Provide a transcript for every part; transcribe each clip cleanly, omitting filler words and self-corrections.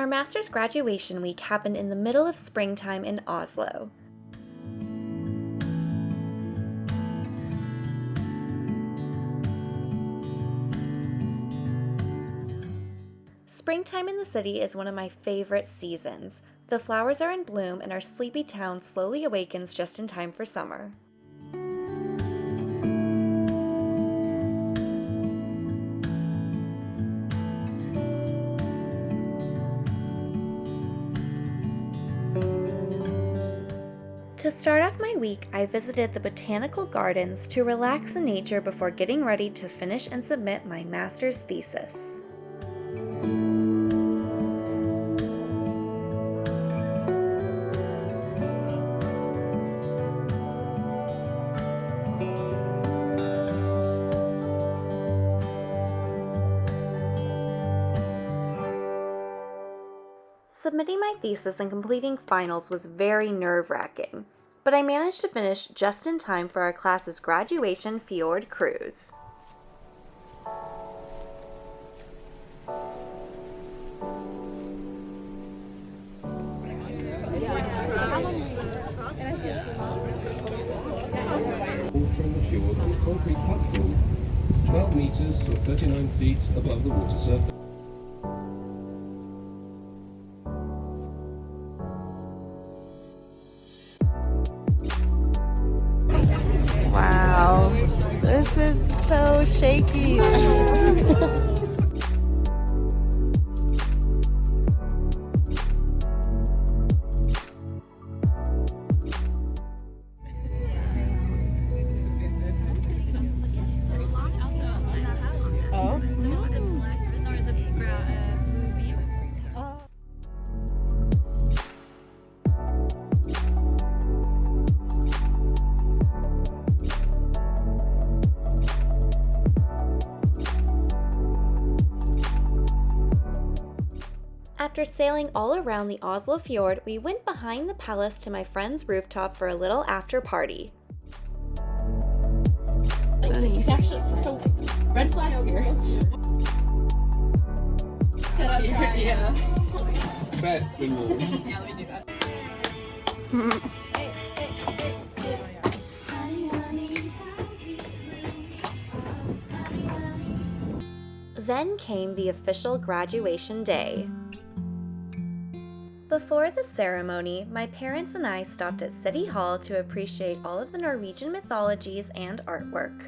Our master's graduation week happened in the middle of springtime in Oslo. Springtime in the city is one of my favorite seasons. The flowers are in bloom and our sleepy town slowly awakens just in time for summer. To start off my week, I visited the botanical gardens to relax in nature before getting ready to finish and submit my master's thesis. Submitting my thesis and completing finals was very nerve-wracking, but I managed to finish just in time for our class's graduation Fjord cruise. From the fjord on a concrete platform, 12 meters or 39 feet above the water surface. Wow, this is so shaky. After sailing all around the Oslo Fjord, we went behind the palace to my friend's rooftop for a little after party. Actually, so red flags here. Yeah. Best thing all. Yeah, we do that. Then came the official graduation day. Before the ceremony, my parents and I stopped at City Hall to appreciate all of the Norwegian mythologies and artwork.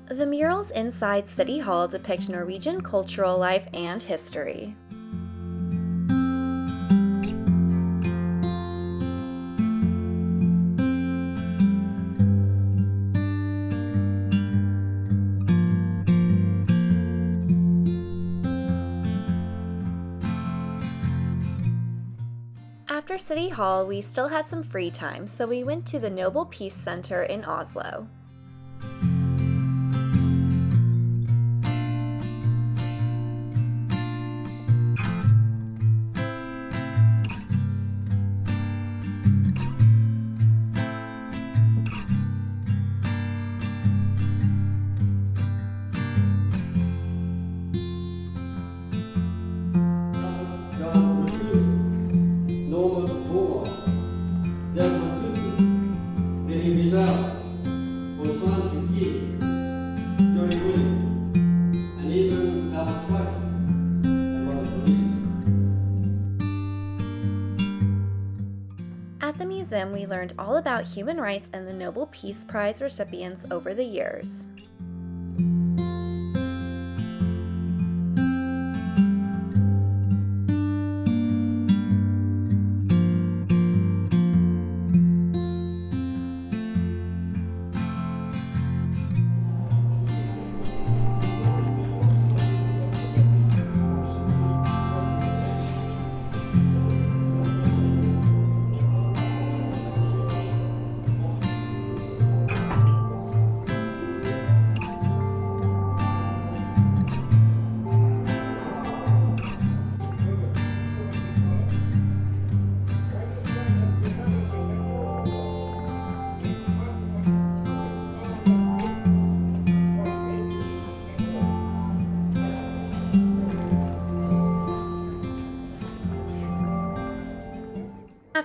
The murals inside City Hall depict Norwegian cultural life and history. After City Hall, we still had some free time, so we went to the Nobel Peace Center in Oslo. At the museum, we learned all about human rights and the Nobel Peace Prize recipients over the years.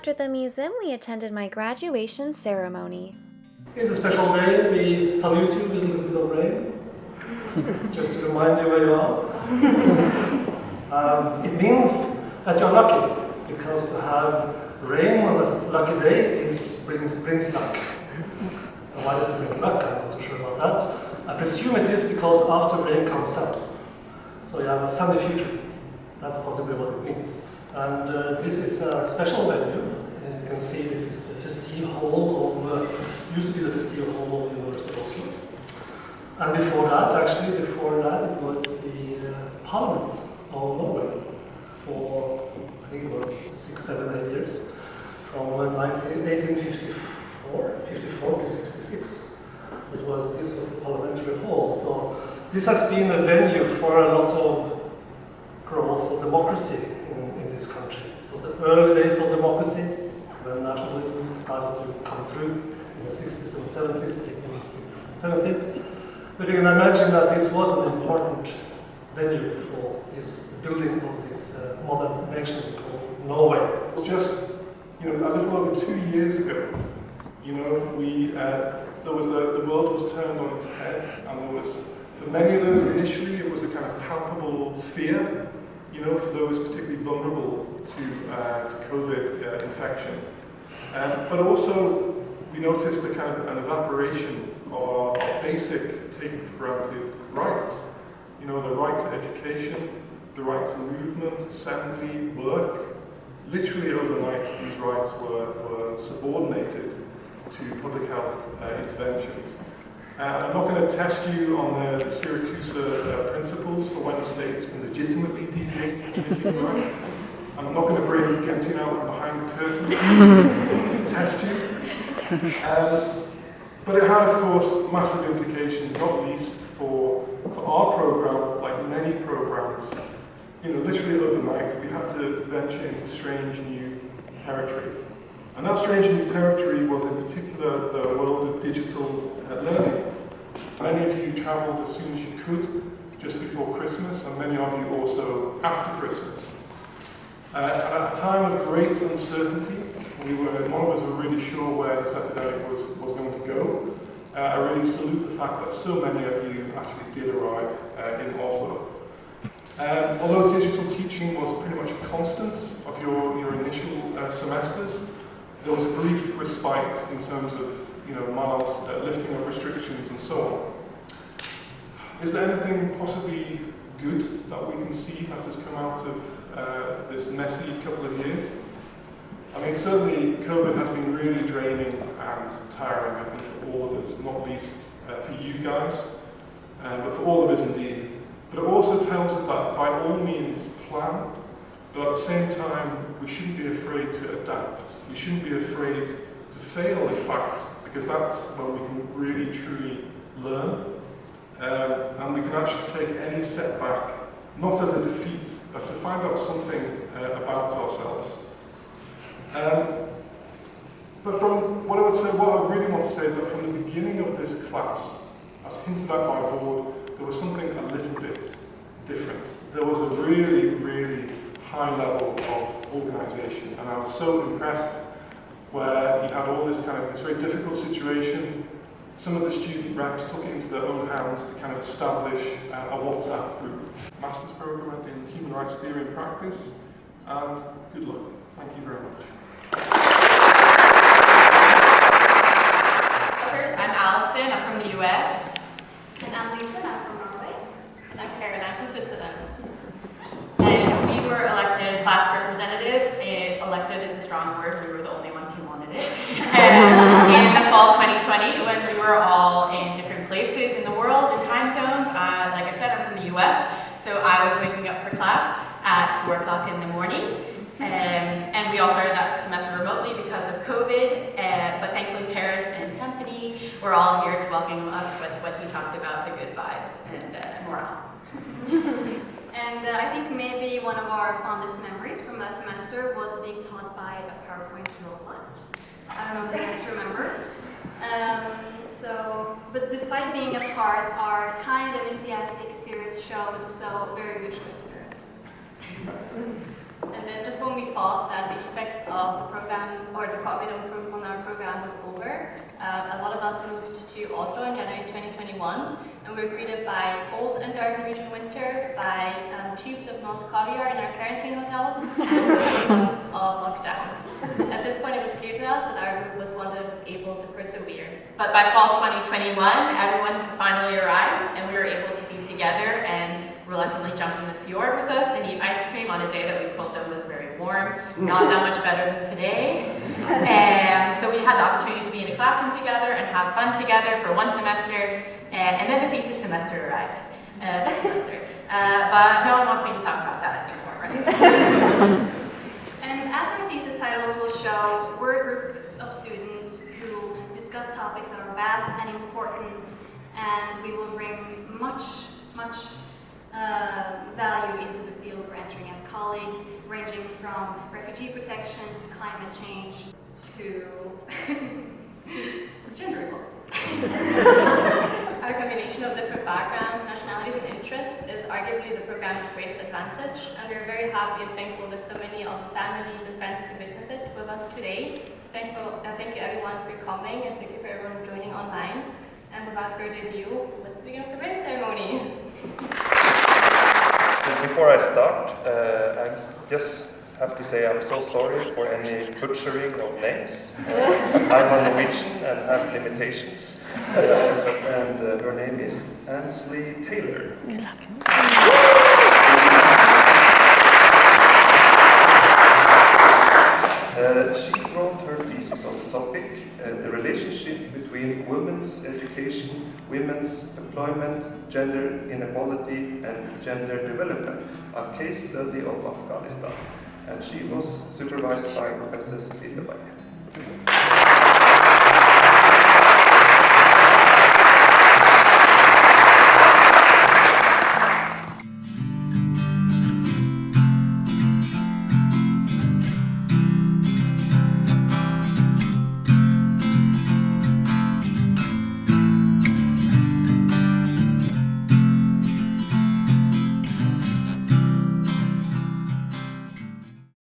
After the museum, we attended my graduation ceremony. It's a special day. We salute you with a little bit of rain, just to remind you where you are. It means that you're lucky, because to have rain on a lucky day brings luck. And why does it bring luck? I'm not so sure about that. I presume it is because after rain comes sun. So you have a sunny future. That's possibly what it means. And this is a special venue. You can see this is the festive hall of, used to be the festive hall of the University of Oslo. And before that, it was the Parliament of Norway for, I think it was 6, 7, 8 years, from 1854 to 66. This was the parliamentary hall. So this has been a venue for a lot of growth of democracy in this country. It was the early days of democracy when nationalism started to come through in the 60s and 70s, 1860s and 70s. But you can imagine that this was an important venue for this building of this modern nation called Norway. Just a little over 2 years ago, there was the world was turned on its head, and there was, for many of us initially, it was a kind of palpable fear, for those particularly vulnerable to COVID infection. But also, we noticed a kind of an evaporation of our basic, taken for granted rights. The right to education, the right to movement, assembly, work. Literally overnight, these rights were subordinated to public health interventions. I'm not going to test you on the Syracuse principles for when states can legitimately deviate from human rights. I'm not going to bring Gentin out from behind the curtain to test you. But it had, of course, massive implications, not least for our program, like many programs. Literally overnight, we had to venture into strange new territory. And that strange new territory was in particular the world of digital learning. Many of you travelled as soon as you could, just before Christmas, and many of you also after Christmas. At a time of great uncertainty, none of us were really sure where this epidemic was going to go. I really salute the fact that so many of you actually did arrive in Oslo. Although digital teaching was pretty much a constant of your initial semesters, there was a brief respite in terms of mild lifting of restrictions and so on. Is there anything possibly good that we can see that has come out of this messy couple of years? I mean, certainly COVID has been really draining and tiring, I think, for all of us, not least for you guys, but for all of us indeed. But it also tells us that by all means plan, but at the same time, we shouldn't be afraid to adapt. We shouldn't be afraid to fail, in fact, because that's when we can really, truly learn. And we can actually take any setback, not as a defeat, but to find out something about ourselves. But from what I really want to say is that from the beginning of this class, as hinted at by board, there was something a little bit different. There was a really, really high level of organisation, and I was so impressed where you had all this very difficult situation. Some of the student reps took it into their own hands to kind of establish a WhatsApp group. Master's Programme in Human Rights Theory and Practice, and good luck. Thank you very much. I'm Allison, I'm from the US. And I'm Lisa, and I'm from Norway. And I'm Karen, I'm from Switzerland. And we were elected class representatives. Elected is a strong word, we were the only ones who wanted it. In the fall 2020, when we were all in different places in the world and time zones. Like I said, I'm from the US, so I was waking up for class at 4 o'clock in the morning. And we all started that semester remotely because of COVID, but thankfully Paris and company were all here to welcome us with what he talked about, the good vibes and morale. And I think maybe one of our fondest memories from that semester was being taught by a PowerPoint robot. I don't know if you guys remember. But despite being apart, our kind and enthusiastic spirits showed so very much to Paris. And then just when we thought that the effects of the program or the COVID on our program was over, a lot of us moved to Oslo in January 2021, and we were greeted by cold and dark Norwegian winter, by tubes of Moss caviar in our quarantine hotels, and months of lockdown. At this point, it was clear to us that our group was one that was able to persevere. But by fall 2021, everyone finally arrived, and we were able to be together and reluctantly jump in the fjord with us and eat ice cream on a day that we told them was very warm, not that much better than today. And so we had the opportunity to be in a classroom together and have fun together for one semester, and then the thesis semester arrived, this semester. But no one wants me to talk about that anymore, right? And as our thesis titles will show, we're a group of students who discuss topics that are vast and important, and we will bring much value into the field we're entering as colleagues, ranging from refugee protection to climate change to gender equality. Our combination of different backgrounds, nationalities, and interests is arguably the program's greatest advantage, and we're very happy and thankful that so many of the families and friends could witness it with us today. So thank you everyone for coming, and thank you for everyone joining online. And without further ado, let's begin with the ring ceremony. Before I start, I just have to say I'm so sorry for any butchering of names. I'm a Norwegian and have limitations. And her name is Ansley Taylor. She wrote her thesis on the topic, the relationship between women's education, women's employment, gender inequality, and gender development, a case study of Afghanistan. And she was supervised by Professor Cecilia Baye.